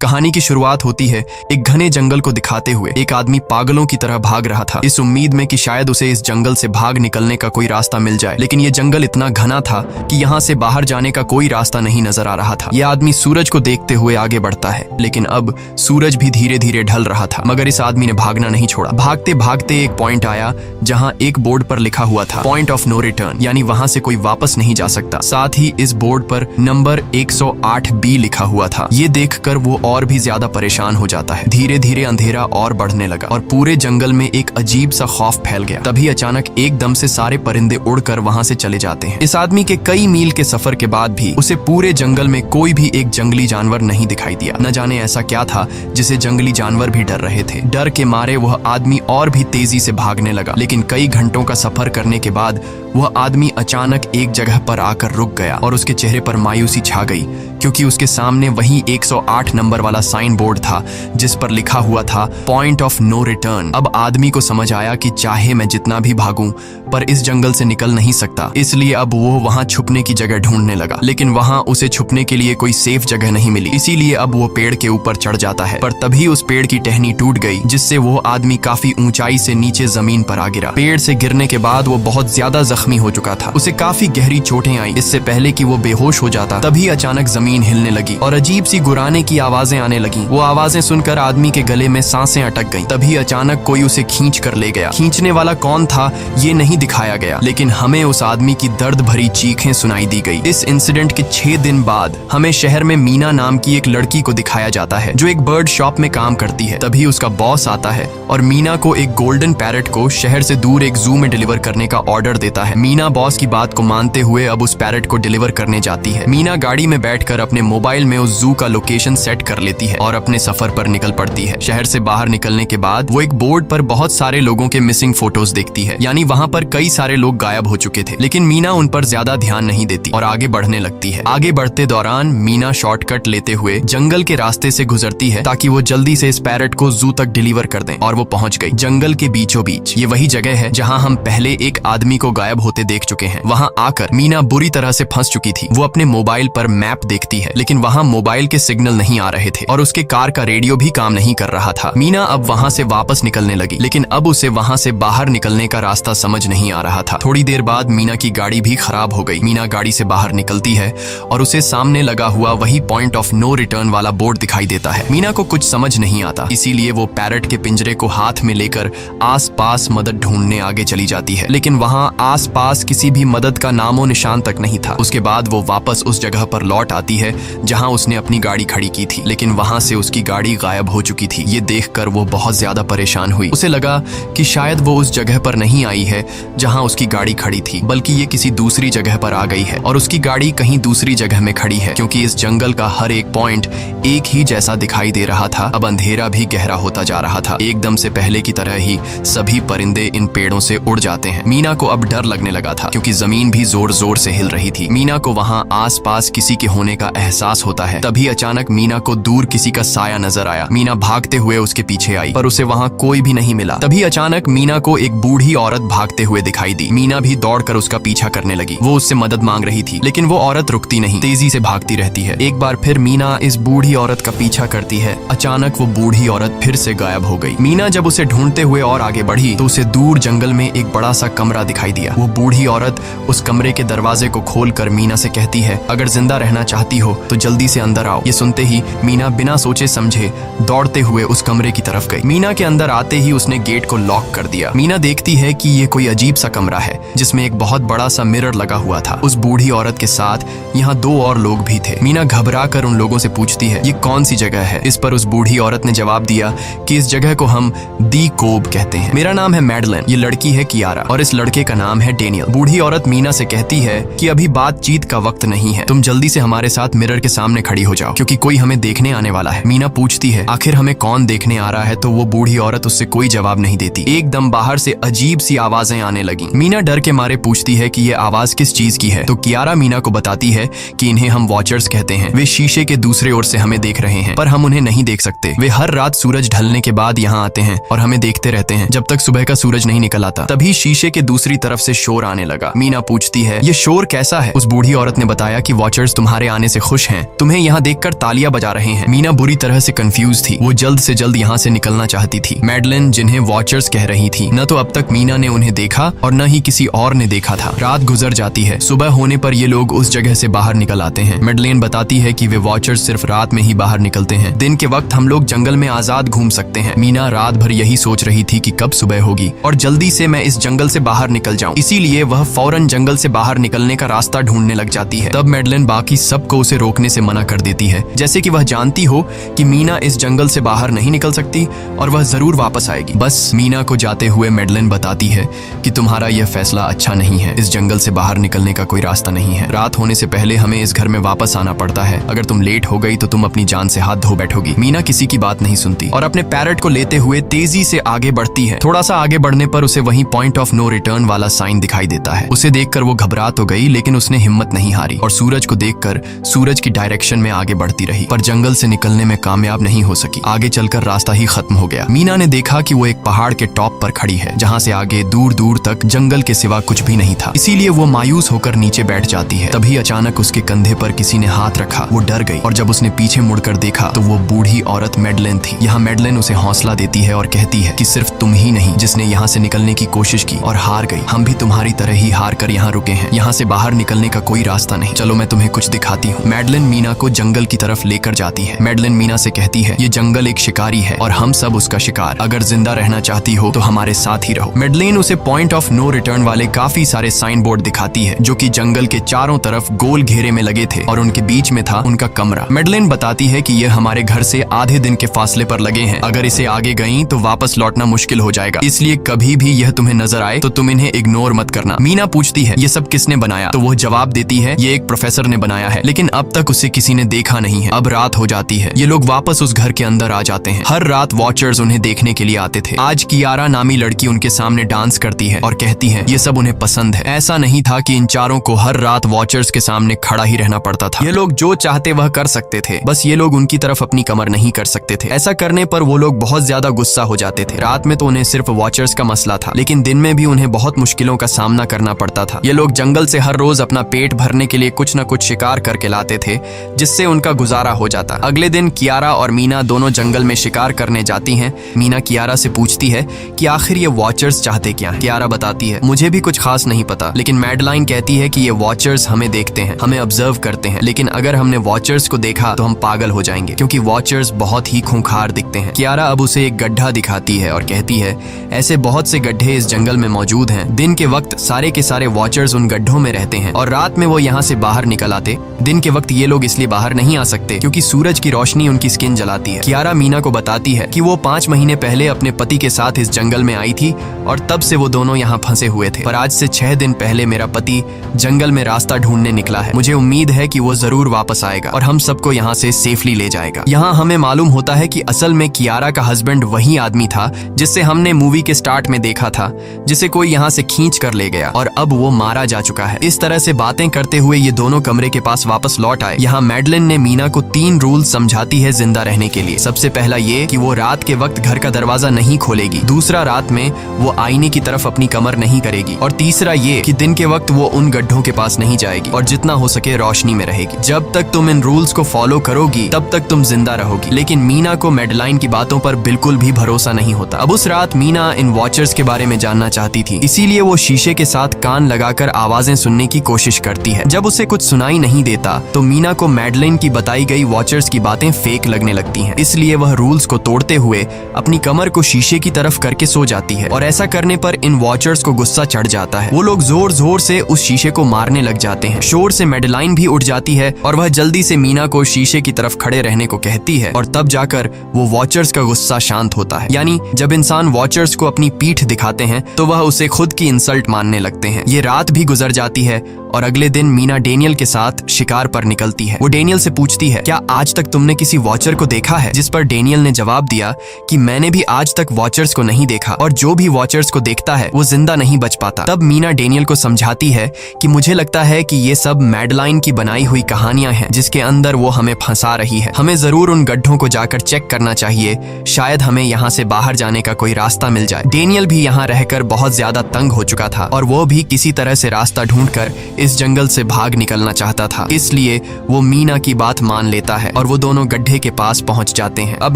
कहानी की शुरुआत होती है एक घने जंगल को दिखाते हुए। एक आदमी पागलों की तरह भाग रहा था, इस उम्मीद में कि शायद उसे इस जंगल से भाग निकलने का कोई रास्ता मिल जाए। लेकिन ये जंगल इतना घना था कि यहाँ से बाहर जाने का कोई रास्ता नहीं नजर आ रहा था। यह आदमी सूरज को देखते हुए आगे बढ़ता है, लेकिन अब सूरज भी धीरे धीरे ढल रहा था। मगर इस आदमी ने भागना नहीं छोड़ा। भागते भागते एक पॉइंट आया जहाँ एक बोर्ड पर लिखा हुआ था पॉइंट ऑफ नो रिटर्न, यानी वहां से कोई वापस नहीं जा सकता। साथ ही इस बोर्ड पर नंबर 108B लिखा हुआ था। ये देखकर वो और भी ज्यादा परेशान हो जाता है। धीरे धीरे अंधेरा और बढ़ने लगा और पूरे जंगल में एक अजीब सा खौफ फैल गया। तभी अचानक एकदम से सारे परिंदे उड़कर वहां से चले जाते हैं। इस आदमी के कई मील के सफर के बाद भी उसे पूरे जंगल में कोई भी एक जंगली जानवर नहीं दिखाई दिया। न जाने ऐसा क्या था जिसे जंगली जानवर भी डर रहे थे। डर के मारे वह आदमी और भी तेजी से भागने लगा, लेकिन कई घंटों का सफर करने के बाद वह आदमी अचानक एक जगह पर आकर रुक गया और उसके चेहरे पर मायूसी छा गई, क्योंकि उसके सामने वही 108 नंबर वाला साइन बोर्ड था जिस पर लिखा हुआ था पॉइंट ऑफ नो रिटर्न। अब आदमी को समझ आया कि चाहे मैं जितना भी भागूं पर इस जंगल से निकल नहीं सकता, इसलिए अब वो वहां छुपने की जगह ढूंढने लगा। लेकिन वहां उसे छुपने के लिए कोई सेफ जगह नहीं मिली, इसीलिए अब वो पेड़ के ऊपर चढ़ जाता है। पर तभी उस पेड़ की टहनी टूट गई, जिससे वो आदमी काफी ऊंचाई से नीचे जमीन पर आ गिरा। पेड़ से गिरने के बाद वो बहुत ज्यादा जख्मी हो चुका था। उसे काफी गहरी चोटें आई। इससे पहले कि वो बेहोश हो जाता तभी अचानक जमीन हिलने लगी और अजीब सी गुर्राने की आवाजें आने लगी। वो आवाजें सुनकर आदमी के गले में सांसें अटक गईं। तभी अचानक कोई उसे खींच कर ले गया। खींचने वाला कौन था ये नहीं दिखाया गया, लेकिन हमें उस आदमी की दर्द भरी चीखें सुनाई दी गई। इस इंसिडेंट के 6 दिन बाद हमें शहर में मीना नाम की एक लड़की को दिखाया जाता है जो एक बर्ड शॉप में काम करती है। तभी उसका बॉस आता है और मीना को एक गोल्डन पैरट को शहर से दूर एक जू में डिलीवर करने का ऑर्डर देता है। मीना बॉस की बात को मानते हुए अब उस पैरट को डिलीवर करने जाती है। मीना गाड़ी में बैठकर अपने मोबाइल में उस जू का लोकेशन सेट कर लेती है और अपने सफर पर निकल पड़ती है। शहर से बाहर निकलने के बाद वो एक बोर्ड पर बहुत सारे लोगों के मिसिंग फोटोज देखती है, यानी वहाँ पर कई सारे लोग गायब हो चुके थे। लेकिन मीना उन पर ज्यादा ध्यान नहीं देती और आगे बढ़ने लगती है। आगे बढ़ते दौरान मीना शॉर्टकट लेते हुए जंगल के रास्ते से गुजरती है ताकि वो जल्दी से इस पैरट को जू तक डिलीवर कर दें, और वो पहुंच गई जंगल के बीचों बीच। ये वही जगह है जहाँ हम पहले एक आदमी को गायब होते देख चुके हैं। वहाँ आकर मीना बुरी तरह से फंस चुकी थी। वो अपने मोबाइल पर मैप देखती है, लेकिन वहाँ मोबाइल के सिग्नल नहीं आ रहे थे और उसके कार का रेडियो भी काम नहीं कर रहा था। मीना अब वहाँ से वापस निकलने लगी, लेकिन अब उसे वहाँ से बाहर निकलने का रास्ता समझ नहीं आ रहा था। थोड़ी देर बाद मीना की गाड़ी भी खराब हो गई। मीना गाड़ी से बाहर निकलती है और उसे सामने लगा हुआ वही पॉइंट ऑफ नो रिटर्न वाला बोर्ड दिखाई देता है। मीना को कुछ समझ नहीं आता, इसीलिए वो पैरट के पिंजरे को हाथ में लेकर आसपास मदद ढूंढने आगे चली जाती है, लेकिन वहाँ आसपास किसी भी मदद का नामो निशान तक नहीं था। उसके बाद वो वापस उस जगह पर लौट आती है जहाँ उसने अपनी गाड़ी खड़ी की थी, लेकिन वहाँ से उसकी गाड़ी गायब हो चुकी थी। ये देखकर वो बहुत ज्यादा परेशान हुई। उसे लगा कि शायद वो उस जगह पर नहीं आई है जहाँ उसकी गाड़ी खड़ी थी, बल्कि ये किसी दूसरी जगह पर आ गई है और उसकी गाड़ी कहीं दूसरी जगह में खड़ी है, क्योंकि इस जंगल का हर एक पॉइंट एक ही जैसा दिखाई दे रहा था। अब अंधेरा भी गहरा होता जा रहा था। एकदम से पहले की तरह ही सभी परिंदे इन पेड़ों से उड़ जाते हैं। मीना को अब डर लगने लगा था, क्योंकि जमीन भी जोर जोर से हिल रही थी। मीना को वहाँ आसपास किसी के होने का एहसास होता है। तभी अचानक मीना को दूर किसी का साया नजर आया। मीना भागते हुए उसके पीछे आई, पर उसे वहाँ कोई भी नहीं मिला। तभी अचानक मीना को एक बूढ़ी औरत भागते हुए दिखाई दी। मीना भी दौड़कर उसका पीछा करने लगी। वो उससे मदद मांग रही थी, लेकिन वो औरत रुकती नहीं, तेजी से भागती रहती है। एक बार फिर मीना इस बूढ़ी औरत का पीछा करती है। अचानक वो बूढ़ी औरत फिर से गायब हो गई। मीना जब उसे ढूंढते हुए और आगे बढ़ी तो उसे दूर जंगल में एक बड़ा सा कमरा दिखाई दिया। वो बूढ़ी औरत उस कमरे के दरवाजे को खोलकर मीना से कहती है, अगर जिंदा रहना चाहती हो तो जल्दी से अंदर आओ। ये सुनते ही मीना बिना सोचे समझे दौड़ते हुए उस कमरे की तरफ गई। मीना के अंदर आते ही उसने गेट को लॉक कर दिया। मीना देखती है कि ये कोई अजीब सा कमरा है जिसमें एक बहुत बड़ा सा मिरर लगा हुआ था। उस बूढ़ी औरत के साथ यहाँ 2 और लोग भी थे। मीना घबरा कर उन लोगों से पूछती है, ये कौन सी जगह है? इस पर उस बूढ़ी औरत ने जवाब दिया कि इस जगह को हम दी कोब कहते हैं। मेरा नाम है मैडलन, ये लड़की है कियारा और इस लड़के का नाम है डेनियल। बूढ़ी औरत मीना से कहती है कि अभी बातचीत का वक्त नहीं है, तुम जल्दी से हमारे साथ मिरर के सामने खड़ी हो जाओ, क्योंकि कोई हमें देखने आने वाला है। मीना पूछती है, आखिर हमें कौन देखने आ रहा है? तो वो बूढ़ी औरत उससे कोई जवाब नहीं देती। एकदम बाहर से अजीब सी आवाजें आने लगी। मीना डर के मारे पूछती है कि ये आवाज किस चीज की है? तो कियारा मीना को बताती है कि इन्हें हम वॉचर्स कहते हैं। वे शीशे के दूसरे ओर से हमें देख रहे हैं, पर हम उन्हें नहीं देख सकते। वे हर रात सूरज ढलने के बाद यहाँ आते हैं और हमें देखते रहते हैं जब तक सुबह का सूरज नहीं निकल आता। तभी शीशे के दूसरी तरफ से शोर आने लगा। मीना पूछती है, ये शोर कैसा है? उस बूढ़ी औरत ने बताया कि वॉचर्स तुम्हारे आने से खुश हैं, तुम्हें यहाँ देखकर तालियां बजा रहे हैं। मीना बुरी तरह से कंफ्यूज थी, वो जल्द से जल्द यहाँ से निकलना चाहती थी। मैडलिन जिन्हें वॉचर्स कह रही थी, न तो अब तक मीना ने उन्हें देखा और न ही किसी और ने देखा था। रात गुजर जाती है, सुबह होने पर ये लोग उस जगह से बाहर निकल आते हैं। मैडलिन बताती है कि वे वॉचर्स सिर्फ रात में ही बाहर निकलते हैं, दिन के वक्त हम लोग जंगल में आजाद घूम सकते हैं। मीना रात भर यही सोच रही थी कि कब सुबह होगी और जल्दी से मैं इस जंगल से बाहर निकल जाऊं, इसीलिए वह फौरन जंगल से बाहर निकलने का रास्ता ढूंढने लग जाती है। तब मैडलिन बाकी सबको उसे रोकने से मना कर देती है, जैसे कि वह जानती हो कि मीना इस जंगल से बाहर नहीं निकल सकती और वह जरूर वापस आएगी। बस मीना को जाते हुए मैडलिन बताती है कि तुम्हारा यह फैसला अच्छा नहीं है, इस जंगल से बाहर निकलने का कोई रास्ता नहीं है। रात होने से पहले हमें इस घर में वापस आना पड़ता है, अगर तुम लेट हो गई तो तुम अपनी जान से हाथ धो बैठोगी। मीना किसी की बात नहीं सुनती और अपने पैरट को लेते हुए तेजी से आगे बढ़ती है। थोड़ा सा आगे बढ़ने पर उसे वहीं पॉइंट ऑफ नो रिटर्न वाला साइन दिखाई देता है। उसे देखकर वो घबरा तो गई, लेकिन उसने हिम्मत नहीं हारी और सूरज को देखकर सूरज की डायरेक्शन में आगे बढ़ती रही, पर जंगल से निकलने में कामयाब नहीं हो सकी। आगे चलकर रास्ता ही खत्म हो गया। मीना ने देखा कि वो एक पहाड़ के टॉप पर खड़ी है, जहाँ से आगे दूर दूर तक जंगल के सिवा कुछ भी नहीं था, इसीलिए वो मायूस होकर नीचे बैठ जाती है। तभी अचानक उसके कंधे पर किसी ने हाथ रखा, वो डर गई और जब उसने पीछे मुड़कर देखा तो वो बूढ़ी औरत मैडलिन थी। यहाँ मैडलिन उसे हौसला देती है और कहती है कि सिर्फ तुम ही नहीं जिसने यहाँ से निकलने की कोशिश की और हार गई, हम भी तुम्हारी तरह ही हार कर यहाँ रुके हैं। यहाँ से बाहर निकलने का कोई रास्ता नहीं, चलो मैं तुम्हें कुछ दिखाती हूँ। मैडलिन मीना को जंगल की तरफ लेकर जाती है। मैडलिन मीना से कहती है, ये जंगल एक शिकारी है और हम सब उसका शिकार, अगर जिंदा रहना चाहती हो तो हमारे साथ ही रहो। मैडलिन उसे पॉइंट ऑफ नो रिटर्न वाले काफी सारे साइन बोर्ड दिखाती है, जो कि जंगल के चारों तरफ गोल घेरे में लगे थे और उनके बीच में था उनका कमरा। मैडलिन बताती है कि यह हमारे घर से आधे दिन के फासले पर लगे हैं, अगर इसे आगे गई तो वापस लौटना मुश्किल हो जाएगा, इसलिए कभी भी यह तुम्हें नजर आए तो तुम इन्हें इग्नोर मत करना। मीना पूछती है, ये सब किसने बनाया? तो वो जवाब देती है, ये एक प्रोफेसर ने बनाया है, लेकिन अब तक उसे किसी ने देखा नहीं है। अब रात हो जाती है, ये लोग वापस उस घर के अंदर आ जाते हैं। हर रात वॉचर्स उन्हें देखने के लिए आते थे। आज कियारा नामी लड़की उनके सामने डांस करती है और कहती है ये सब उन्हें पसंद है। ऐसा नहीं था कि इन चारों को हर रात वॉचर्स के सामने खड़ा ही रहना पड़ता था, ये लोग जो चाहते वह कर सकते थे, बस ये लोग उनकी तरफ अपनी कमर नहीं कर सकते थे। ऐसा करने पर वो लोग बहुत ज्यादा गुस्सा हो जाते थे। रात में तो उन्हें सिर्फ वॉचर्स का मसला था, लेकिन दिन में भी उन्हें बहुत मुश्किलों का सामना करना पड़ता था। ये लोग जंगल से हर रोज अपना पेट भरने के लिए कुछ न कुछ शिकार करके लाते थे, जिससे उनका गुजारा हो जाता। अगले दिन कियारा और मीना दोनों जंगल में शिकार करने जाती हैं। मीना कियारा से पूछती है कि आखिर ये वॉचर्स चाहते क्या हैं? कियारा बताती है, मुझे भी कुछ खास नहीं पता, लेकिन मैडलाइन कहती है कि ये वॉचर्स हमें देखते हैं, हमें ऑब्जर्व करते हैं, लेकिन अगर हमने वॉचर्स को देखा तो हम पागल हो जाएंगे, क्योंकि वॉचर्स बहुत ही खूंखार दिखते हैं। कियारा अब उसे एक गड्ढा दिखाती है और कहती है, ऐसे बहुत से गड्ढे इस जंगल में मौजूद हैं। दिन के वक्त सारे के सारे वॉचर्स उन गड्ढों में रहते हैं और रात में वो यहाँ से बाहर निकल आते। दिन के वक्त ये लोग इसलिए बाहर नहीं आ सकते क्योंकि सूरज की रोशनी उनकी स्किन जलाती है। कियारा मीना को बताती है कि वो 5 महीने पहले अपने पति के साथ इस जंगल में आई थी और तब से वो दोनों यहाँ फंसे हुए थे, पर आज से 6 दिन पहले मेरा पति जंगल में रास्ता ढूंढने निकला है। मुझे उम्मीद है कि वो जरूर वापस आएगा और हम सबको यहाँ से सेफली ले जाएगा। यहाँ हमें मालूम होता है कि असल में कियारा का हस्बैंड वही आदमी था जिससे हमने मूवी के स्टार्ट में देखा था, जिसे कोई यहाँ से खींच कर ले गया और अब वो मारा जा चुका है। इस तरह से बातें करते हुए ये दोनों कमरे के पास वापस लौट आए। यहाँ मैडलिन ने मीना को 3 रूल समझाती है जिंदा रहने के लिए। सबसे पहला ये कि वो रात के वक्त घर का दरवाजा नहीं खोलेगी, दूसरा रात में वो आईने की तरफ अपनी कमर नहीं करेगी, और तीसरा ये कि दिन के वक्त वो उन गड्ढों के पास नहीं जाएगी और जितना हो सके रोशनी में रहेगी। जब तक तुम इन रूल्स को फॉलो करोगी तब तक तुम जिंदा रहोगी। लेकिन मीना को मैडलाइन की बातों पर बिल्कुल भी भरोसा नहीं होता। अब उस रात मीना इन वॉचर्स के बारे में जानना चाहती थी, इसीलिए वो शीशे के साथ कान लगाकर आवाजें सुनने की कोशिश करती है। जब उसे कुछ सुनाई नहीं देता तो मीना को मैडलिन की बताई गई वॉचर्स की बातें फेक लगने लगती हैं, इसलिए वह रूल्स को तोड़ते हुए अपनी कमर को शीशे की तरफ करके सो जाती है और ऐसा करने पर इन वॉचर्स को गुस्सा चढ़ जाता है। वो लोग जोर जोर से उस शीशे को मारने लग जाते हैं। शोर से मैडलाइन भी उठ जाती है और वह जल्दी से मीना को शीशे की तरफ खड़े रहने को कहती है और तब जाकर वो वॉचर्स का गुस्सा शांत होता है। यानी जब इंसान वॉचर्स को अपनी पीठ दिखाते हैं तो वह उसे खुद की इंसल्ट मानने लगते हैं। ये रात भी गुजर जाती है और अगले दिन मीना डेनियल के साथ शिकार पर निकलती है। वो डेनियल से पूछती है, क्या आज तक तुमने किसी वॉचर को देखा है? जिस पर डेनियल ने जवाब दिया कि मैंने भी आज तक वॉचर्स को नहीं देखा और जो भी वॉचर्स को देखता है वो जिंदा नहीं बच पाता। तब मीना डेनियल को समझाती है कि मुझे लगता है कि ये सब मैडलाइन की बनाई हुई कहानियां हैं जिसके अंदर वो हमें फंसा रही है। हमें जरूर उन गड्ढों को जाकर चेक करना चाहिए, शायद हमें यहाँ से बाहर जाने का कोई रास्ता मिल जाए। डेनियल भी यहाँ रहकर बहुत ज्यादा तंग हो चुका था और वो भी किसी तरह से रास्ता ढूंढकर इस जंगल से भाग निकलना चाहता था, इसलिए वो मीना की बात मान लेता है और वो दोनों गड्ढे के पास पहुंच जाते हैं। अब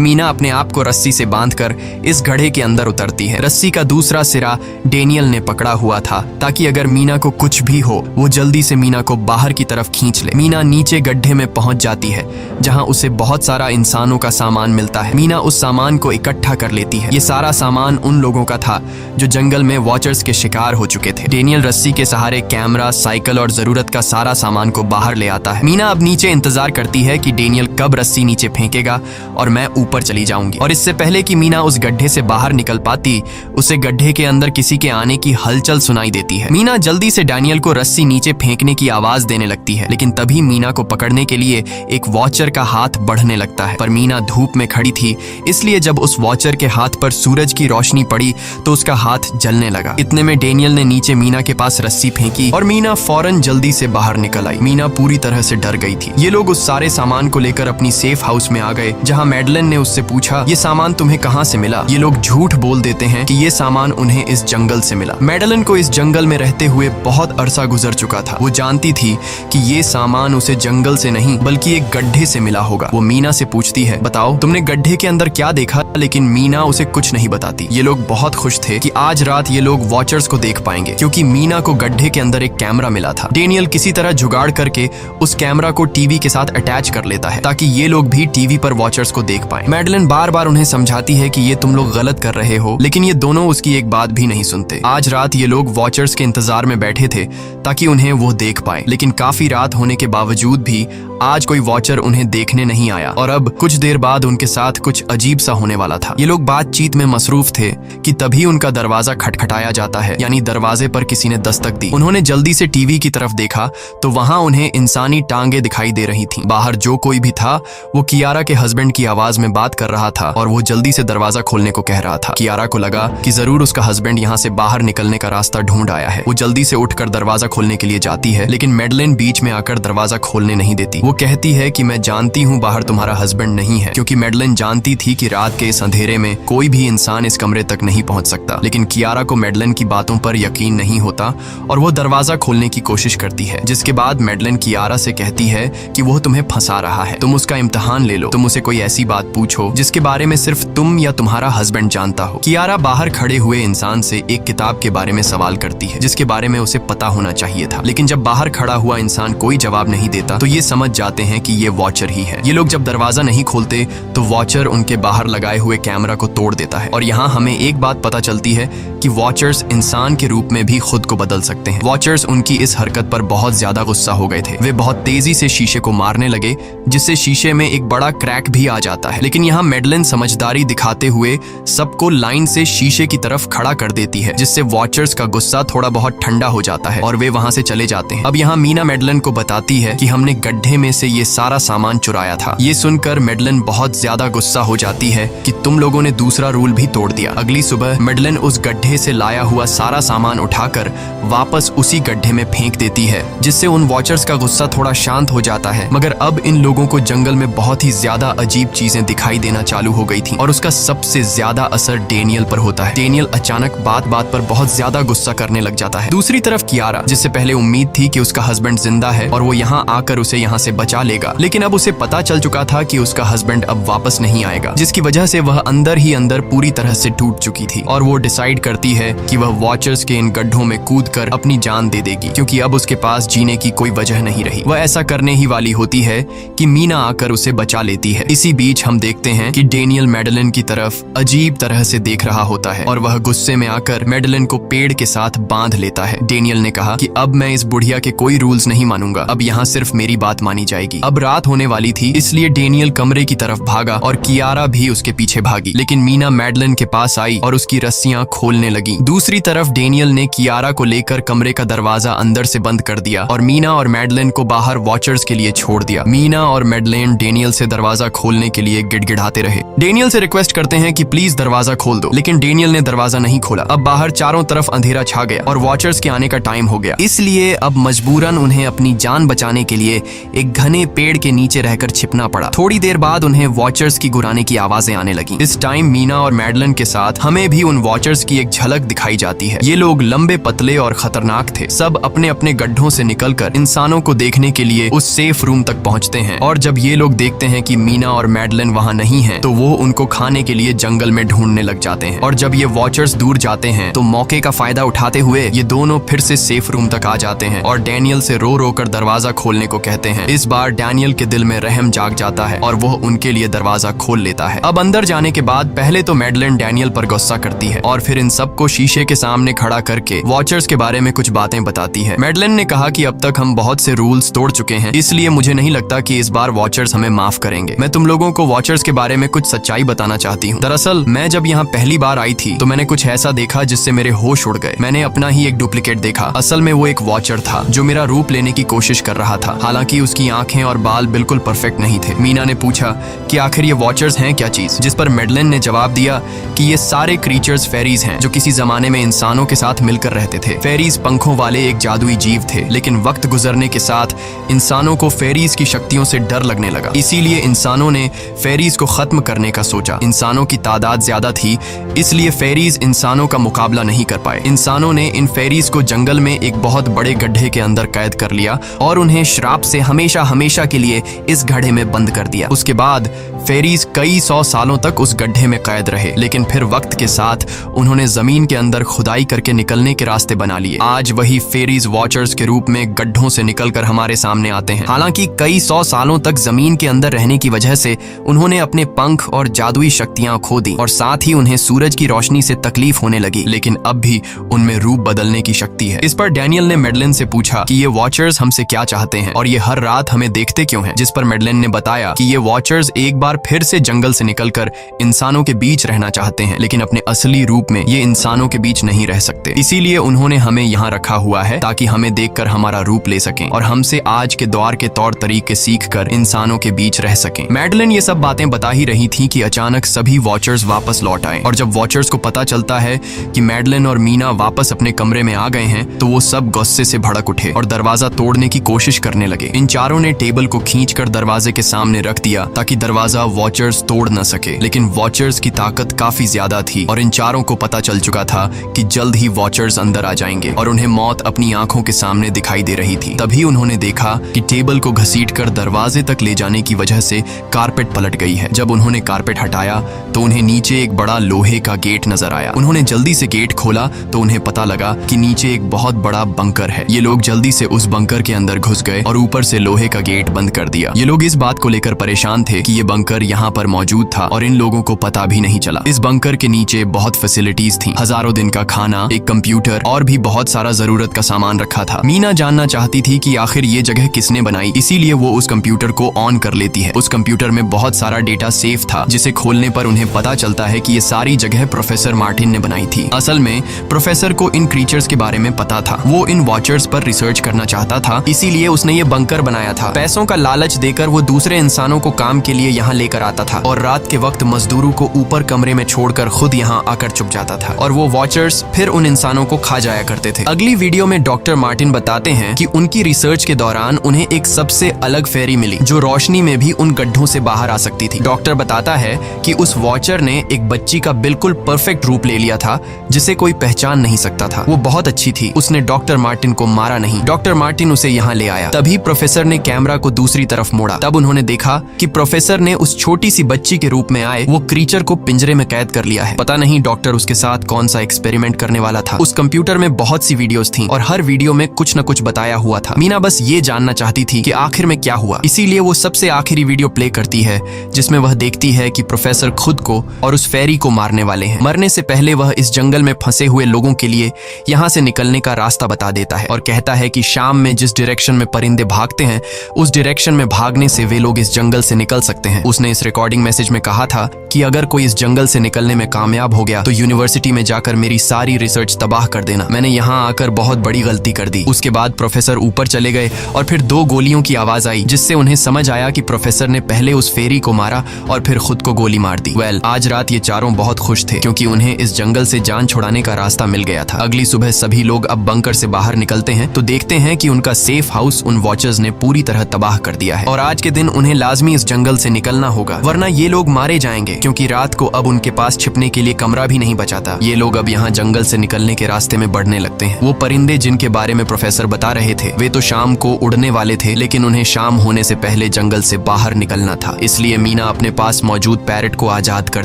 मीना अपने आप को रस्सी से बांधकर इस गड्ढे के अंदर उतरती है। रस्सी का दूसरा सिरा डेनियल ने पकड़ा हुआ था ताकि अगर मीना को कुछ भी हो वो जल्दी से मीना को बाहर की तरफ खींच ले। मीना नीचे गड्ढे में पहुंच जाती है जहां उसे बहुत सारा इंसानों का सामान मिलता है। मीना उस सामान को इकट्ठा कर लेती है। ये सारा सामान उन लोगों का था जो जंगल में वॉचर्स के शिकार हो चुके थे। डेनियल रस्सी के सहारे कैमरा, साइकिल और जरूरत का सारा सामान को बाहर ले आता है। मीना अब नीचे इंतजार करती है कि डेनियल कब रस्सी नीचे फेंकेगा और मैं ऊपर चली जाऊंगी। और इससे पहले कि मीना उस गड्ढे से बाहर निकल पाती, उसे गड्ढे के अंदर किसी के आने की हलचल सुनाई देती है। मीना जल्दी से डेनियल को रस्सी नीचे फेंकने की आवाज देने लगती है, लेकिन तभी मीना को पकड़ने के लिए एक वॉचर का हाथ बढ़ने लगता है। पर मीना धूप में खड़ी थी, इसलिए जब उस वॉचर के हाथ पर सूरज की रोशनी पड़ी तो उसका हाथ जलने लगा। इतने में डेनियल ने नीचे मीना के पास रस्सी फेंकी और मीना फौरन जल्दी से बाहर निकल आई। मीना पूरी तरह से डर गई थी। ये लोग उस सारे सामान को लेकर अपनी सेफ हाउस में आ गए, जहां मैडलिन ने उससे पूछा, ये सामान तुम्हें कहां से मिला? ये लोग झूठ बोल देते हैं कि ये सामान उन्हें इस जंगल से मिला। मैडलिन को इस जंगल में रहते हुए बहुत अरसा गुजर चुका था। वो जानती थी कि ये सामान उसे जंगल से नहीं बल्कि एक गड्ढे से मिला होगा। वो मीना से पूछती है, बताओ तुमने गड्ढे के अंदर क्या देखा? लेकिन मीना उसे कुछ नहीं बताती। ये लोग बहुत खुश थे कि आज रात ये लोग वॉचर्स को देख पाएंगे, क्योंकि मीना को गड्ढे के अंदर एक कैमरा मिला था। डेनियल किसी तरह जुगाड़ करके उस कैमरा को टीवी के साथ अटैच कर लेता है ताकि ये लोग भी टीवी पर वॉचर्स को देख पाएं। मैडलिन बार बार उन्हें समझाती है कि ये तुम लोग गलत कर रहे हो, लेकिन ये दोनों उसकी एक बात भी नहीं सुनते। आज रात ये लोग वॉचर्स के इंतजार में बैठे थे ताकि उन्हें वो देख पाए, लेकिन काफी रात होने के बावजूद भी आज कोई वॉचर उन्हें देखने नहीं आया और अब कुछ देर बाद उनके साथ कुछ अजीब सा होने वाला था। ये लोग बातचीत में मसरूफ थे कि तभी उनका दरवाजा खटखटाया जाता है, यानी दरवाजे पर किसी ने दस्तक दी। उन्होंने जल्दी से टीवी की तरफ देखा तो वहां उन्हें इंसानी टांगे दिखाई दे रही थीं। बाहर जो कोई भी था वो कियारा के हस्बैंड की आवाज में बात कर रहा था और वो जल्दी से दरवाजा खोलने को कह रहा था। कियारा को लगा कि जरूर उसका हस्बैंड यहाँ से बाहर निकलने का रास्ता ढूंढ आया है। वो जल्दी से उठकर दरवाजा खोलने के लिए जाती है, लेकिन मैडलिन बीच में आकर दरवाजा खोलने नहीं देती। वो कहती है कि मैं जानती हूँ बाहर तुम्हारा हस्बैंड नहीं है, क्योंकि मैडलिन जानती थी कि रात के इस अंधेरे में कोई भी इंसान इस कमरे तक नहीं पहुंच सकता। लेकिन कियारा को मैडलिन की बातों पर यकीन नहीं होता और वो दरवाजा खोलने की कोशिश करती है, जिसके बाद मैडलिन कियारा से कहती है कि वो तुम्हें फंसा रहा है, तुम उसका इम्तिहान ले लो, तुम उसे कोई ऐसी बात पूछो जिसके बारे में सिर्फ तुम या तुम्हारा हस्बैंड जानता हो। कियारा बाहर खड़े हुए इंसान से एक किताब के बारे में सवाल करती है जिसके बारे में उसे पता होना चाहिए था, लेकिन जब बाहर खड़ा हुआ इंसान कोई जवाब नहीं देता तो ये समझ जाते हैं कि ये वॉचर ही है। ये लोग जब दरवाजा नहीं खोलते तो वॉचर उनके बाहर लगाए हुए कैमरा को तोड़ देता है और यहाँ हमें एक बात पता चलती है कि वॉचर्स इंसान के रूप में भी खुद को बदल सकते हैं। वॉचर्स उनकी इस हरकत पर बहुत ज्यादा गुस्सा हो गए थे। वे बहुत तेजी से शीशे को मारने लगे जिससे शीशे में एक बड़ा क्रैक भी आ जाता है, लेकिन यहाँ मैडलिन समझदारी दिखाते हुए सबको लाइन से शीशे की तरफ खड़ा कर देती है, जिससे वॉचर्स का गुस्सा थोड़ा बहुत ठंडा हो जाता है और वे वहां से चले जाते हैं। अब यहाँ मीना मैडलिन को बताती है कि हमने गड्ढे में से ये सारा सामान चुराया था। ये सुनकर मैडलिन बहुत ज्यादा गुस्सा हो जाती है कि तुम लोगों ने दूसरा रूल भी तोड़ दिया। अगली सुबह मैडलिन उस गड्ढे से लाया हुआ सारा सामान उठाकर वापस उसी गड्ढे में फेंक देती है, जिससे उन वॉचर्स का गुस्सा थोड़ा शांत हो जाता है। मगर अब इन लोगों को जंगल में बहुत ही ज्यादा अजीब चीजें दिखाई देना चालू हो गई थी और उसका सबसे ज्यादा असर डेनियल पर होता है। डेनियल अचानक बात बात पर बहुत ज्यादा गुस्सा करने लग जाता है। दूसरी तरफ कियारा, जिससे पहले उम्मीद थी कि उसका हस्बैंड जिंदा है और वो यहाँ आकर उसे यहाँ से बचा लेगा, लेकिन अब उसे पता चल चुका था कि उसका हस्बैंड अब वापस नहीं आएगा, जिसकी वजह से वह अंदर ही अंदर पूरी तरह से टूट चुकी थी और वो डिसाइड करती है कि वह वॉचर्स के इन गड्ढों में कूदकर अपनी जान दे देगी, क्योंकि अब उसके पास जीने की कोई वजह नहीं रही। वह ऐसा करने ही वाली होती है कि मीना आकर उसे बचा लेती है। इसी बीच हम देखते हैं कि डेनियल मैडलिन की तरफ अजीब तरह से देख रहा होता है और वह गुस्से में आकर मैडलिन को पेड़ के साथ बांध लेता है। डेनियल ने कहा कि अब मैं इस बुढ़िया के कोई रूल्स नहीं मानूंगा, अब यहाँ सिर्फ मेरी बात मानी जाएगी। अब रात होने वाली थी, इसलिए डेनियल कमरे की तरफ भागा और कियारा भी उसके पीछे भागी, लेकिन मीना मैडलिन के पास आई और उसकी रस्सियां खोलने लगी। दूसरी तरफ डेनियल ने कियारा को लेकर कमरे का दरवाजा अंदर से बंद कर दिया और मीना और मैडलिन को बाहर वॉचर्स के लिए छोड़ दिया। मीना और मैडलिन डेनियल से दरवाजा खोलने के लिए गिड़गिड़ाते रहे। डेनियल से रिक्वेस्ट करते हैं कि प्लीज दरवाजा खोल दो, लेकिन डेनियल ने दरवाजा नहीं खोला। अब बाहर चारों तरफ अंधेरा छा गया और वॉचर्स के आने का टाइम हो गया, इसलिए अब मजबूरन उन्हें अपनी जान बचाने के लिए एक घने पेड़ के नीचे रहकर छिपना पड़ा। थोड़ी देर बाद उन्हें वॉचर्स की गुराने की आवाजें आने लगी। इस टाइम मीना और मैडलिन के साथ हमें भी उन वॉचर्स की एक झलक दिखाई जाती है। ये लोग लंबे, पतले और खतरनाक थे। सब अपने अपने गड्ढों से निकलकर इंसानों को देखने के लिए उस सेफ रूम तक पहुंचते हैं और जब ये लोग देखते हैं कि मीना और मैडलिन वहां नहीं हैं, तो वो उनको खाने के लिए जंगल में ढूंढने लग जाते हैं। और जब ये वॉचर्स दूर जाते हैं तो मौके का फायदा उठाते हुए ये दोनों फिर से सेफ रूम तक आ जाते हैं और डैनियल से रो रो कर दरवाजा खोलने को कहते हैं। इस बार डैनियल के दिल में रहम जाग जाता है और वो उनके लिए दरवाजा खोल लेता है। अब अंदर जाने के बाद पहले तो मैडलिन डैनियल पर गुस्सा करती है और फिर इन सबको शीशे के सामने खड़ा करके वॉचर्स के बारे में कुछ बातें बताती है। मैडलिन ने कहा कि अब तक हम बहुत से रूल्स तोड़ चुके हैं, इसलिए मुझे नहीं लगता कि इस बार वॉचर्स हमें माफ करेंगे। मैं तुम लोगों को वॉचर्स के बारे में कुछ सच्चाई बताना चाहती हूँ। दरअसल मैं जब यहाँ पहली बार आई थी तो मैंने कुछ ऐसा देखा जिससे मेरे होश उड़ गए। मैंने अपना ही एक डुप्लीकेट देखा। असल में वो एक वॉचर था जो मेरा रूप लेने की कोशिश कर रहा था। हालांकि उसकी आंखें और बाल बिल्कुल परफेक्ट नहीं थे। मीना ने पूछा कि आखिर ये वॉचर्स हैं क्या चीज, जिस पर मैडलिन ने जवाब दिया कि ये सारे क्रीचर्स फेरीज हैं जो किसी जमाने में इंसानों के साथ मिलकर रहते थे। फेरीज पंखों वाले एक जादुई जीव थे, लेकिन वक्त गुजरने के साथ इंसानों को फेरीज की शक्तियों से डर लगने लगा। इसीलिए इंसानों ने फेरीज को खत्म करने का सोचा। इंसानों की तादाद ज्यादा थी, इसलिए फेरीज इंसानों का मुकाबला नहीं कर पाए। इंसानों ने इन फेरीज को जंगल में एक बहुत बड़े गड्ढे के अंदर कैद कर लिया और उन्हें श्राप से हमेशा हमेशा के लिए इस गड्ढे में बंद कर दिया। उसके बाद फेरीज कई 100 सालों तक उस गड्ढे में कैद रहे, लेकिन फिर वक्त के साथ उन्होंने जमीन के अंदर खुदाई करके निकलने के रास्ते बना लिए। आज वही फेरीज वॉचर्स के रूप में गड्ढों से निकलकर हमारे सामने आते हैं। हालांकि कई 100 सालों तक जमीन के अंदर रहने की वजह से उन्होंने अपने पंख और जादुई शक्तियां खो दी और साथ ही उन्हें सूरज की रोशनी से तकलीफ होने लगी, लेकिन अब भी उनमें रूप बदलने की शक्ति है। इस पर डैनियल ने मैडलिन से पूछा कि ये वॉचर्स हमसे क्या चाहते हैं और ये हर रात हमें देखते क्यों हैं, जिस पर मैडलिन ने बताया कि ये वॉचर्स एक बार फिर से जंगल से निकलकर इंसानों के बीच रहना चाहते हैं, लेकिन अपने असली रूप में ये इंसानों के बीच नहीं रह सकते। इसीलिए उन्होंने हमें यहाँ रखा हुआ है ताकि हमें देखकर हमारा रूप ले सकें और हमसे आज के दौर के तौर तरीके सीखकर इंसानों के बीच रह सकें। मैडलिन ये सब बातें बता ही रही थी कि अचानक सभी वॉचर्स वापस लौट आए और जब वॉचर्स को पता चलता है कि मैडलिन और मीना वापस अपने कमरे में आ गए हैं तो वो सब गुस्से से भड़क उठे और दरवाजा तोड़ने की कोशिश करने लगे। इन चारों ने टेबल को खींचकर दरवाजे के सामने रख दिया ताकि दरवाजा वॉचर्स तोड़ न सके, लेकिन वॉचर्स की ताकत काफी ज्यादा थी और इन चारों को पता चल चुका था कि जल्द ही वॉचर्स अंदर आ जाएंगे और उन्हें मौत अपनी आंखों के सामने दिखाई दे रही थी। तभी उन्होंने देखा कि टेबल को घसीटकर दरवाजे तक ले जाने की वजह से कारपेट पलट गई है। जब उन्होंने कारपेट हटाया तो उन्हें नीचे एक बड़ा लोहे का गेट नजर आया। उन्होंने जल्दी से गेट खोला तो उन्हें पता लगा कि नीचे एक बहुत बड़ा बंकर है। ये लोग जल्दी से उस बंकर के अंदर घुस गए और ऊपर से लोहे का गेट बंद कर दिया। ये लोग इस बात को लेकर परेशान थे कि ये बंकर यहाँ पर मौजूद था और इन लोगों को पता भी नहीं चला। इस बंकर के नीचे बहुत फैसिलिटीज थी, हजारों दिन का खाना, एक कंप्यूटर और भी बहुत सारा जरूरत का सामान रखा था। मीना जानना चाहती थी कि आखिर ये जगह किसने बनाई, इसीलिए वो उस कंप्यूटर को ऑन कर लेती है। उस कंप्यूटर में बहुत सारा डेटा सेफ था, जिसे खोलने पर उन्हें पता चलता है कि ये सारी जगह प्रोफेसर मार्टिन ने बनाई थी। असल में प्रोफेसर को इन क्रीचर्स के बारे में पता था। वो इन वॉचर्स पर रिसर्च करना चाहता था, इसीलिए उसने ये बंकर बनाया था। पैसों का लालच देकर वो दूसरे इंसानों को काम के लिए यहाँ लेकर आता था और रात के वक्त मजदूरों को ऊपर कमरे में छोड़कर खुद यहाँ आकर छुप जाता था और वो वॉचर्स फिर उन इंसानों को खा जाया करते थे। अगली वीडियो में डॉक्टर मार्टिन बताते हैं कि उनकी रिसर्च के दौरान उन्हें एक सबसे अलग फेरी मिली जो रोशनी में भी उन गड्ढों से बाहर आ सकती थी। डॉक्टर बताता है कि उस वॉचर ने एक बच्ची का बिल्कुल परफेक्ट रूप ले लिया था जिसे कोई पहचान नहीं सकता था। वो बहुत अच्छी थी, उसने डॉक्टर मार्टिन को मारा नहीं। डॉक्टर मार्टिन उसे यहाँ ले आया। तभी प्रोफेसर ने कैमरा को दूसरी तरफ मोड़ा। तब उन्होंने देखा कि प्रोफेसर ने उस छोटी सी बच्ची के रूप में आए वो क्रीचर को पिंजरे में कैद कर लिया है। पता नहीं डॉक्टर उसके साथ कौन सा एक्सपेरिमेंट करने वाला था। उस कंप्यूटर में बहुत सी वीडियोस थी और हर वीडियो में कुछ न कुछ बताया हुआ था। मीना बस ये जानना चाहती थी कि आखिर में क्या हुआ, इसीलिए वो सबसे आखिरी वीडियो प्ले करती है जिसमें वह देखती है कि प्रोफेसर खुद को और उस फेरी को मारने वाले हैं। मरने से पहले वह इस जंगल में फंसे हुए लोगों के लिए यहाँ से निकलने का रास्ता बता देता है और कहता है कि शाम में जिस डायरेक्शन में परिंदे भागते हैं उस डायरेक्शन में भागने से वे लोग इस जंगल से निकल सकते हैं। उसने इस रिकॉर्डिंग मैसेज में कहा था कि अगर कोई इस जंगल से निकलने में कामयाब हो गया तो यूनिवर्सिटी में जाकर मेरी सारी रिसर्च तबाह कर देना। मैंने यहाँ आकर बहुत बड़ी गलती कर दी। उसके बाद प्रोफेसर ऊपर चले गए और फिर 2 गोलियों की आवाज आई, जिससे उन्हें समझ आया कि प्रोफेसर ने पहले उस फेरी को मारा और फिर खुद को गोली मार दी। आज रात ये चारों बहुत खुश थे क्योंकि उन्हें इस जंगल से जान छुड़ाने का रास्ता मिल गया था। अगली सुबह सभी लोग अब बंकर से बाहर निकलते हैं तो देखते हैं कि उनका सेफ हाउस उन वॉचर्स ने पूरी तरह तबाह कर दिया है और आज के दिन उन्हें लाजमी इस जंगल से निकलना होगा, वरना ये लोग मारे जाएंगे क्योंकि रात को अब उनके पास छिपने के लिए कमरा भी नहीं बचा था। ये लोग अब यहाँ जंगल से निकलने के रास्ते में बढ़ने लगते हैं। वो परिंदे जिनके बारे में प्रोफेसर बता रहे थे वे तो शाम को उड़ने वाले थे, लेकिन उन्हें शाम होने से पहले जंगल से बाहर निकलना था। इसलिए मीना अपने पास मौजूद पैरट को आजाद कर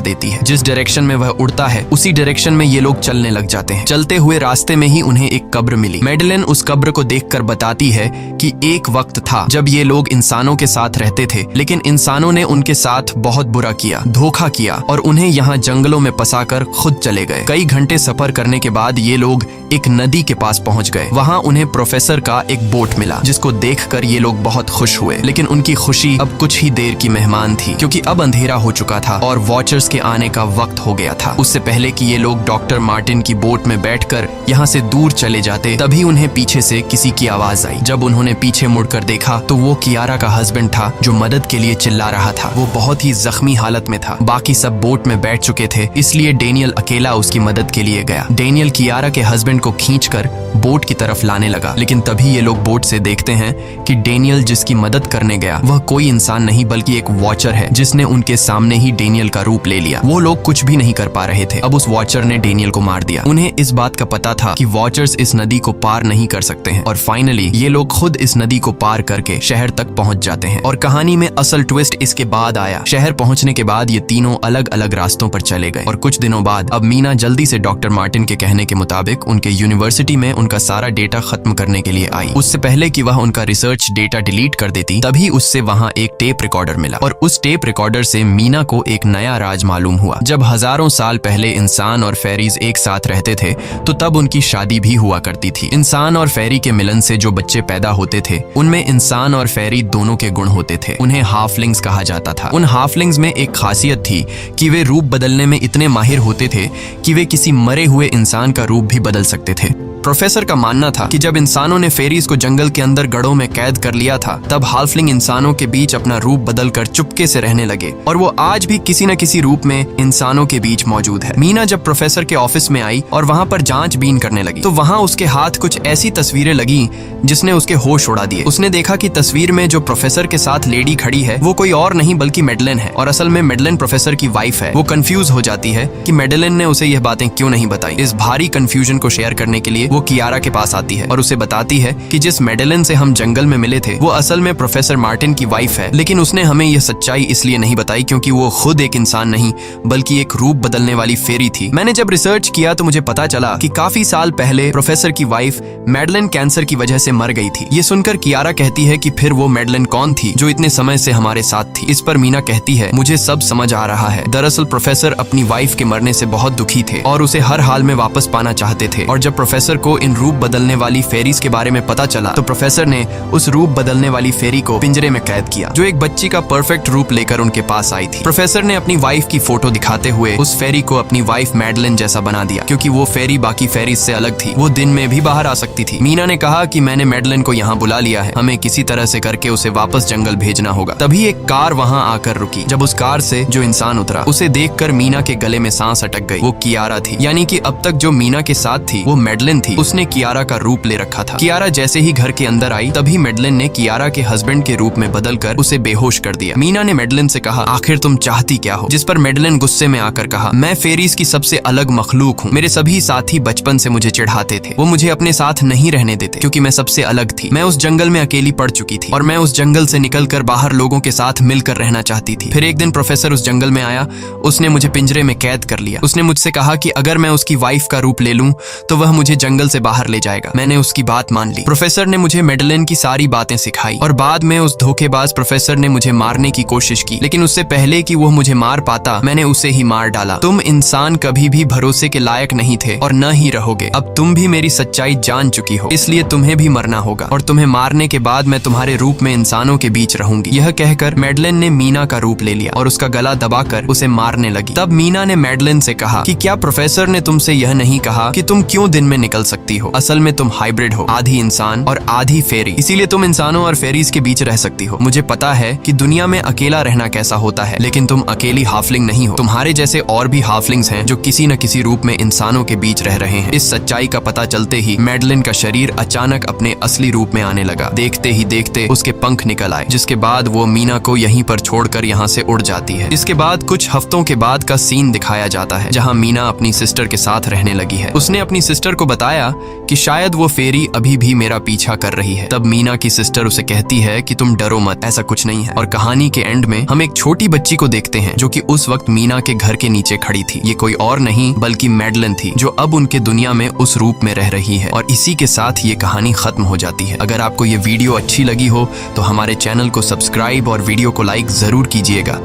देती है। जिस डायरेक्शन में वह उड़ता है उसी डायरेक्शन में ये लोग चलने लग जाते हैं। चलते हुए रास्ते में ही उन्हें एक कब्र मिली। मैडलिन उस कब्र को देखकर बताती है कि एक वक्त था जब ये लोग इंसानों के साथ रहते थे, लेकिन इंसानों ने उनके साथ बहुत बुरा किया, धोखा किया और उन्हें यहाँ जंगलों में फंसाकर खुद चले गए। कई घंटे सफर करने के बाद ये लोग एक नदी के पास पहुंच गए। वहाँ उन्हें प्रोफेसर का एक बोट मिला, जिसको देखकर ये लोग बहुत खुश हुए, लेकिन उनकी खुशी अब कुछ ही देर की मेहमान थी क्योंकि अब अंधेरा हो चुका था और वॉचर्स के आने का वक्त हो गया था। उससे पहले कि ये लोग डॉक्टर मार्टिन की बोट में बैठकर यहाँ से दूर चले जाते, तभी उन्हें पीछे से किसी की आवाज आई। जब उन्होंने पीछे मुड़कर देखा तो वो कियारा का हस्बैंड था जो मदद के लिए चिल्ला रहा था। वो बहुत ही जख्मी हालत में था। बाकी सब बोट में बैठ चुके थे, इसलिए डेनियल अकेला उसकी मदद के लिए गया। डेनियल कियारा के हस्बैंड को खींचकर बोट की तरफ लाने लगा, लेकिन तभी ये लोग बोट से देखते हैं कि डेनियल जिसकी मदद करने गया वह कोई इंसान नहीं बल्कि एक वॉचर है, जिसने उनके सामने ही डेनियल का रूप ले लिया। वो लोग कुछ भी नहीं कर पा रहे थे। अब उस वॉचर ने डेनियल को मार दिया। उन्हें इस बात का पता था कि वॉचर्स इस नदी को पार नहीं कर सकते हैं और फाइनली ये लोग खुद इस नदी को पार करके शहर तक पहुंच जाते हैं। और कहानी में असल ट्विस्ट इसके बाद आया। शहर पहुंचने के बाद ये तीनों अलग अलग रास्तों पर चले गए और कुछ दिनों बाद अब मीना जल्दी से डॉक्टर मार्टिन के कहने के मुताबिक उनके यूनिवर्सिटी में उनका सारा डेटा खत्म करने के लिए आई। उससे पहले कि वह उनका रिसर्च डेटा डिलीट कर देती, तभी उससे वहां एक टेप रिकॉर्डर मिला और उस टेप रिकॉर्डर से मीना को एक नया राज मालूम हुआ। जब हजारों साल पहले इंसान और फेरीज एक साथ रहते थे तो तब उनकी शादी भी हुआ करती थी। इंसान और फेरी के मिलन से जो बच्चे पैदा होते थे उनमें इंसान और फेरी दोनों के गुण होते थे। उन्हें हाफलिंग्स कहा जाता था। उन हाफलिंग्स में एक खासियत थी कि वे रूप बदलने में इतने माहिर होते थे कि वे किसी मरे हुए इंसान का रूप भी बदल सकते थे। प्रोफेसर का मानना था कि जब इंसानों ने फेरीज को जंगल के अंदर गढ़ों में कैद कर लिया था, तब हाफलिंग इंसानों के बीच अपना रूप बदलकर चुपके से रहने लगे और वो आज भी किसी न किसी रूप में इंसानों के बीच मौजूद है। मीना जब प्रोफेसर के ऑफिस में आई और वहाँ पर जांचबीन करने लगी तो वहाँ उसके हाथ कुछ ऐसी तस्वीरें लगी जिसने उसके होश उड़ा दिए। उसने देखा कि तस्वीर में जो प्रोफेसर के साथ लेडी खड़ी है वो कोई और नहीं बल्कि मैडलिन है और असल में मैडलिन प्रोफेसर की वाइफ है। वो कंफ्यूज हो जाती है कि मैडलिन ने उसे यह बातें क्यों नहीं बताई। इस भारी कंफ्यूजन को शेयर करने के लिए वो कियारा के पास आती है और उसे बताती है कि जिस मैडलिन से हम जंगल में मिले थे वो असल में प्रोफेसर मार्टिन की वाइफ है, लेकिन उसने हमें यह सच्चाई इसलिए नहीं बताई क्योंकि वो खुद एक इंसान नहीं बल्कि एक रूप बदलने वाली फेरी थी। मैंने जब रिसर्च किया तो मुझे पता चला कि काफी साल पहले प्रोफेसर की वाइफ मैडलिन कैंसर की वजह से मर गई थी। ये सुनकर कियारा कहती है कि फिर वो मैडलिन कौन थी जो इतने समय से हमारे साथ थी। इस पर मीना कहती है, मुझे सब समझ आ रहा है। दरअसल प्रोफेसर अपनी वाइफ के मरने से बहुत दुखी थे और उसे हर हाल में वापस पाना चाहते थे और जब प्रोफेसर को इन रूप बदलने वाली फेरीज के बारे में पता चला तो प्रोफेसर ने उस रूप बदलने वाली फेरी को पिंजरे में कैद किया जो एक बच्ची का परफेक्ट रूप लेकर उनके पास आई थी। प्रोफेसर ने अपनी वाइफ की फोटो दिखाते हुए उस फेरी को अपनी वाइफ मैडलिन जैसा बना दिया क्योंकि वो फेरी बाकी फेरीज से अलग थी। वो दिन में भी बाहर आ सकती थी। मीना ने कहा कि मैंने मैडलिन को यहाँ बुला लिया है, हमें किसी तरह से करके उसे वापस जंगल भेजना होगा। तभी एक कार वहाँ आकर रुकी। जब उस कार से जो इंसान उतरा उसे देखकर मीना के गले में सांस अटक गई। वो कियारा थी, यानी कि अब तक जो मीना के साथ थी वो मैडलिन थी। उसने कियारा का रूप ले रखा था। कियारा जैसे ही घर के अंदर आई तभी मैडलिन ने कियारा के हस्बैंड के रूप में बदलकर उसे बेहोश कर दिया। मीना ने मैडलिन से कहा, आखिर तुम चाहती क्या हो? जिस पर मैडलिन गुस्से में आकर कहा, मैं फेरीज की सबसे अलग मखलूक हूँ। मेरे सभी साथी बचपन से मुझे चिढ़ाते थे। वो मुझे अपने साथ नहीं रहने देते क्योंकि मैं सबसे अलग थी। मैं उस जंगल में अकेली पड़ चुकी थी और मैं उस जंगल से निकलकर बाहर लोगों के साथ मिलकर रहना चाहती थी। फिर एक दिन प्रोफेसर उस जंगल में आया। उसने मुझे पिंजरे में कैद कर लिया। उसने मुझसे कहा कि अगर मैं उसकी वाइफ का रूप ले लूं तो वह मुझे जंगल जंगल से बाहर ले जाएगा। मैंने उसकी बात मान ली। प्रोफेसर ने मुझे मेडलिन की सारी बातें सिखाई और बाद में उस धोखेबाज प्रोफेसर ने मुझे मारने की कोशिश की, लेकिन उससे पहले कि वो मुझे मार पाता मैंने उसे ही मार डाला। तुम इंसान कभी भी भरोसे के लायक नहीं थे और न ही रहोगे। अब तुम भी मेरी सच्चाई जान चुकी हो, इसलिए तुम्हें भी मरना होगा और तुम्हें मारने के बाद मैं तुम्हारे रूप में इंसानों के बीच रहूंगी। यह कहकर मेडलिन ने मीना का रूप ले लिया और उसका गला दबाकर उसे मारने लगी। तब मीना ने मेडलिन से कहा कि क्या प्रोफेसर ने तुमसे यह नहीं कहा कि तुम क्यों दिन में निकल सकती हो? असल में तुम हाइब्रिड हो, आधी इंसान और आधी फेरी, इसीलिए तुम इंसानों और फेरीज के बीच रह सकती हो। मुझे पता है कि दुनिया में अकेला रहना कैसा होता है, लेकिन तुम अकेली हाफलिंग नहीं हो। तुम्हारे जैसे और भी हाफलिंग्स हैं जो किसी न किसी रूप में इंसानों के बीच रह रहे हैं। इस सच्चाई का पता चलते ही मेडलिन का शरीर अचानक अपने असली रूप में आने लगा। देखते ही देखते उसके पंख निकल आए, जिसके बाद वो मीना को यहीं पर छोड़कर यहाँ से उड़ जाती है। इसके बाद कुछ हफ्तों के बाद का सीन दिखाया जाता है, जहाँ मीना अपनी सिस्टर के साथ रहने लगी है। उसने अपनी सिस्टर को बताया कि शायद वो फेरी अभी भी मेरा पीछा कर रही है। तब मीना की सिस्टर उसे कहती है कि तुम डरो मत, ऐसा कुछ नहीं है। और कहानी के एंड में हम एक छोटी बच्ची को देखते हैं जो कि उस वक्त मीना के घर के नीचे खड़ी थी। ये कोई और नहीं बल्कि मेडलिन थी, जो अब उनके दुनिया में उस रूप में रह रही है। और इसी के साथ ये कहानी खत्म हो जाती है। अगर आपको ये वीडियो अच्छी लगी हो तो हमारे चैनल को सब्सक्राइब और वीडियो को लाइक जरूर कीजिएगा।